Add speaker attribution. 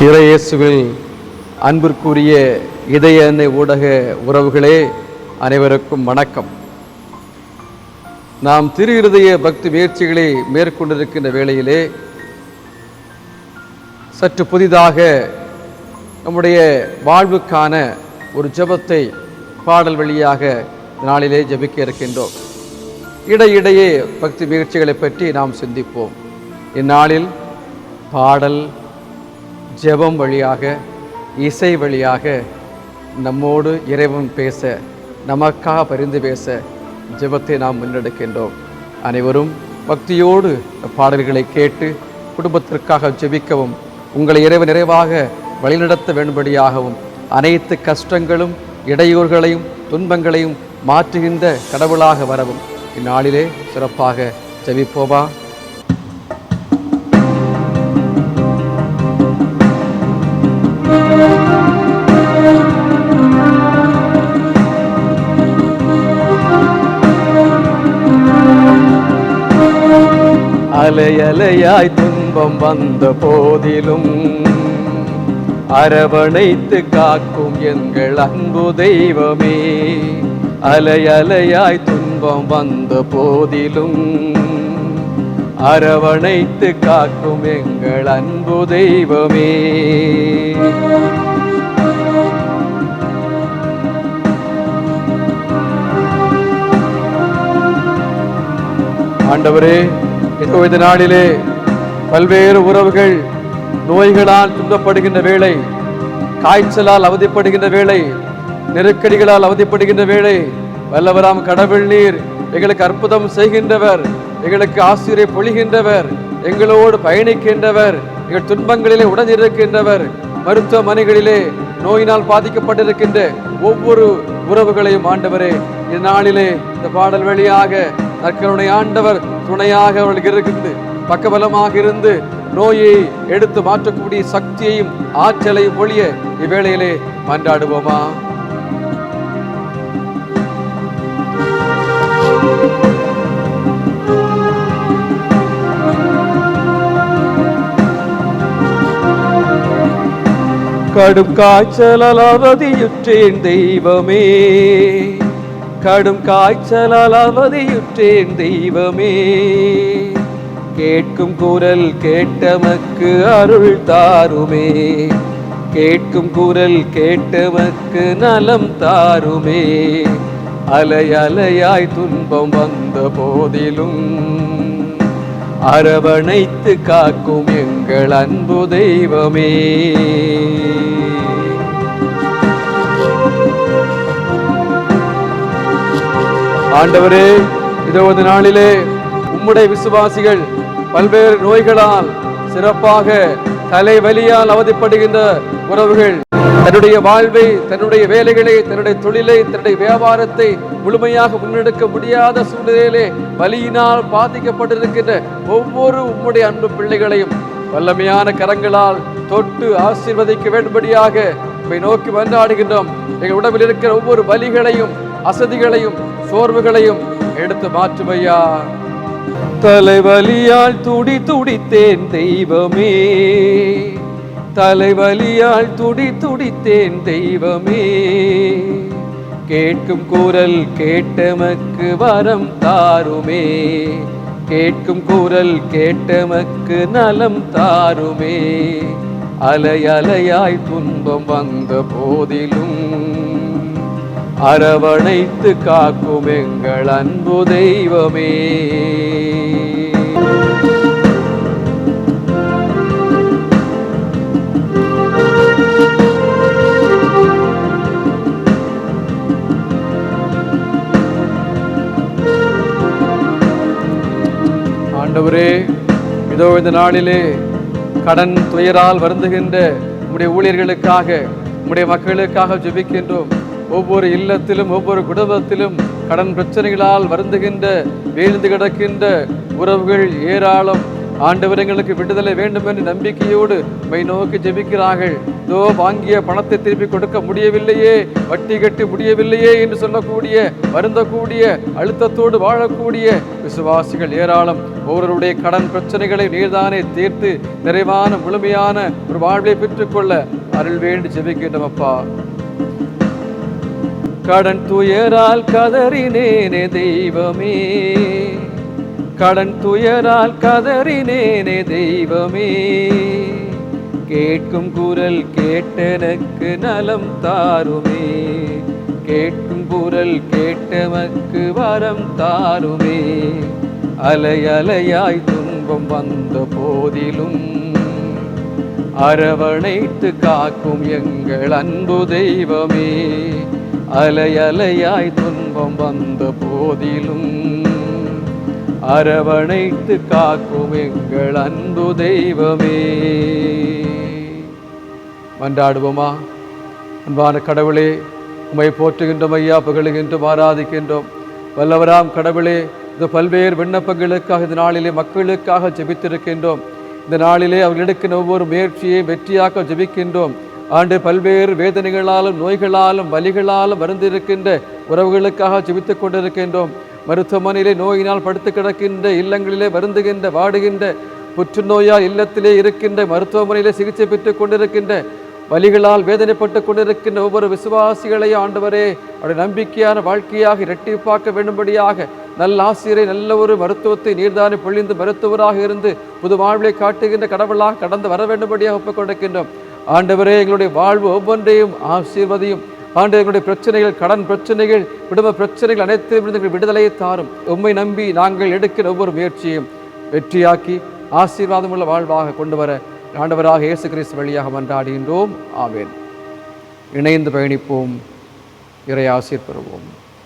Speaker 1: இறையேசுவில் அன்பிற்குரிய இதய எண்ணெய் ஊடக உறவுகளே, அனைவருக்கும் வணக்கம். நாம் திரு இருதய பக்தி முயற்சிகளை மேற்கொண்டிருக்கின்ற வேளையிலே சற்று புதிதாக நம்முடைய வாழ்வுக்கான ஒரு ஜெபத்தை பாடல் வழியாக நாளிலே ஜெபிக்க இருக்கின்றோம். இடையிடையே பக்தி முயற்சிகளை பற்றி நாம் சிந்திப்போம். இந்நாளில் பாடல், ஜெபம் வழியாக, இசை வழியாக நம்மோடு இறைவன் பேச, நமக்காக பரிந்து பேச ஜெபத்தை நாம் முன்னெடுக்கின்றோம். அனைவரும் பக்தியோடு பாடல்களை கேட்டு குடும்பத்திற்காக ஜெபிக்கவும், உங்களை இறைவன் நிறைவாக வழிநடத்த வேண்டும்படியாகவும், அனைத்து கஷ்டங்களும் இடையூறுகளையும் துன்பங்களையும் மாற்றுகின்ற கடவுளாக வரவும் இந்நாளிலே சிறப்பாக ஜெபிப்போமா. அலையலையாய் துன்பம் வந்த போதிலும் அரவணைத்து காக்கும் எங்கள் அன்பு தெய்வமே. அலையலையாய் துன்பம் வந்த போதிலும் அரவணைத்து காக்கும் எங்கள் அன்பு தெய்வமே. ஆண்டவரே, இந்த நாளிலே பல்வேறு உறவுகள் நோய்களால் துன்பப்படுகின்ற வேளை, காய்ச்சலால் அவதிப்படுகின்ற வேளை, நெருக்கடிகளால் அவதிப்படுகின்ற வேளை, வல்லவராம் கடவுள் நீர் எங்களுக்கு அற்புதம் செய்கின்றவர், எங்களுக்கு ஆசிரியை பொழிகின்றவர், எங்களோடு பயணிக்கின்றவர், எங்கள் துன்பங்களிலே உடனிருக்கின்றவர். மருத்துவமனைகளிலே நோயினால் பாதிக்கப்பட்டிருக்கின்ற ஒவ்வொரு உறவுகளையும் ஆண்டவரே, இந்நாளிலே இந்த பாடல் வழியாக நற்கருணை ஆண்டவர் துணையாக அவர்களுக்கு இருந்து பக்கபலமாக இருந்து நோயை எடுத்து மாற்றக்கூடிய சக்தியையும் ஆற்றலையும் ஒழிய இவ்வேளையிலே மன்றாடுவோமா. கடும் காய்ச்சலால் அவதியுற்றேன் தெய்வமே, கடும் காய்ச்சலால் அவதியுற்றேன் தெய்வமே. கேட்கும் குரல் கேட்டமக்கு அருள் தாருமே, கேட்கும் குரல் கேட்டமக்கு நலம் தாருமே. அலை அலையாய் துன்பம் வந்த போதிலும் அரவணைத்து காக்கும் எங்கள் அன்பு தெய்வமே. ஆண்டவரே, இதோ இந்த நாளிலே உம்முடைய விசுவாசிகள் பல்வேறு நோய்களால், சிறப்பாக தலைவலியால் அவதிப்படுகின்ற உறவுகள் தன்னுடைய வாழ்வை, தன்னுடைய வேலைகளை, தன்னுடைய தொழிலை, தன்னுடைய வியாபாரத்தை முழுமையாக முன்னெடுக்க முடியாத சூழ்நிலையிலே வலியினால் பாதிக்கப்பட்டிருக்கின்ற ஒவ்வொரு உம்முடைய அன்பு பிள்ளைகளையும் வல்லமையான கரங்களால் தொட்டு ஆசீர்வதிக்க வேண்டும்படியாக உம்மை நோக்கி மன்றாடுகின்றோம். எங்கள் உடம்பில் இருக்கிற ஒவ்வொரு வலிகளையும், அசதிகளையும், சோர்வுகளையும் எடுத்து மாற்றுமையா. தலைவலியால் துடி துடித்தேன் தெய்வமே, தலைவலியால் துடி துடித்தேன் தெய்வமே. கேட்கும் குரல் கேட்டமக்கு வரம் தாருமே, கேட்கும் குரல் கேட்டமக்கு நலம் தாருமே. அலை அலையாய் துன்பம் வந்த போதிலும் அரவணைத்து காக்கும் எங்கள் அன்பு தெய்வமே. ஆண்டவரே, இதோ இந்த நாளிலே கடன் துயரால் வருந்துகின்ற உம்முடைய ஊழியர்களுக்காக, உம்முடைய மக்களுக்காக ஜெபிக்கின்றோம். ஒவ்வொரு இல்லத்திலும், ஒவ்வொரு குடும்பத்திலும் கடன் பிரச்சனைகளால் வருந்துகின்ற, வீழ்ந்து கிடக்கின்ற உறவுகள் ஏராளம். ஆண்டவர் எங்களுக்கு விடுதலை வேண்டும் என்று நம்பிக்கையோடு உம்மை நோக்கி ஜெபிக்கிறார்கள். இதோ வாங்கிய பணத்தை திருப்பி கொடுக்க முடியவில்லையே, வட்டி கட்டி முடியவில்லையே என்று சொல்லக்கூடிய, வருந்தக்கூடிய, அழுத்தத்தோடு வாழக்கூடிய விசுவாசிகள் ஏராளம். ஒவ்வொருடைய கடன் பிரச்சனைகளை நீர்தானே தீர்த்து நிறைவான முழுமையான ஒரு வாழ்வை பெற்றுக்கொள்ள அருள் வேண்டி ஜெபிக்கின்றோம் அப்பா. கடன் துயரால் கதறினேனே தெய்வமே, கடன் துயரால் கதறினேனே தெய்வமே, கேட்கும் குரல் கேட்டனக்கு நலம் தாருமே, கேட்கும் குரல் கேட்டமக்கு வரம் தாருமே. அலை அலையாய் துன்பம் வந்த போதிலும் அரவணைத்து காக்கும் எங்கள் அன்பு தெய்வமே, அலை அலையாய் துன்பம் வந்த போதிலும் அரவணைத்து காக்கும் எங்கள் அன்பு தெய்வமே. மன்றாடுவோமா? அன்பான கடவுளே, உம்மை போற்றுகின்றோம் ஐயா, புகழுகின்றோம், ஆராதிக்கின்றோம். வல்லவராம் கடவுளே, இந்த பல்வேறு விண்ணப்பங்களுக்காக இந்த நாளிலே மக்களுக்காக ஜெபித்திருக்கின்றோம். இந்த நாளிலே அவர்கள் எடுக்கின்ற ஒவ்வொரு முயற்சியை வெற்றியாக்க ஜெபிக்கின்றோம். ஆண்டு பல்வேறு வேதனைகளாலும் நோய்களாலும் வலிகளாலும் வருந்திருக்கின்ற உறவுகளுக்காக ஜெபித்துக் கொண்டிருக்கின்றோம். மருத்துவமனையிலே நோயினால் படுத்து கிடக்கின்ற, இல்லங்களிலே வருந்துகின்ற, வாடுகின்ற, புற்றுநோயால் இல்லத்திலே இருக்கின்ற, மருத்துவமனையிலே சிகிச்சை பெற்றுக் கொண்டிருக்கின்ற, வலிகளால் வேதனைப்பட்டு கொண்டிருக்கின்ற ஒவ்வொரு விசுவாசிகளையும் ஆண்டவரே அவருடைய நம்பிக்கையான வாழ்க்கையாக இரட்டிப்பாக்க வேண்டும்படியாக நல்ல ஆசிரியரை, நல்ல ஒரு மருத்துவத்தை நீர்தானே பொழிந்து மருத்துவராக இருந்து புது வாழ்வை காட்டுகின்ற கடவுளாக கடந்து வர வேண்டும்படியாக ஒப்புக் கொடுக்கின்றோம். ஆண்டவரே, எங்களுடைய வாழ்வு ஒவ்வொன்றையும் ஆசீர்வதியும். ஆண்டு எங்களுடைய பிரச்சனைகள், கடன் பிரச்சனைகள், குடும்ப பிரச்சனைகள் அனைத்தையும் விடுதலையை தாரும். உம்மை நம்பி நாங்கள் எடுக்கிற ஒவ்வொரு முயற்சியும் வெற்றியாக்கி ஆசீர்வாதமுள்ள வாழ்வாக கொண்டு வர ஆண்டவராக இயேசு கிறிஸ்து வழியாக மன்றாடுகின்றோம். ஆமென். இணைந்து பயணிப்போம், இறை ஆசீர் பெறுவோம்.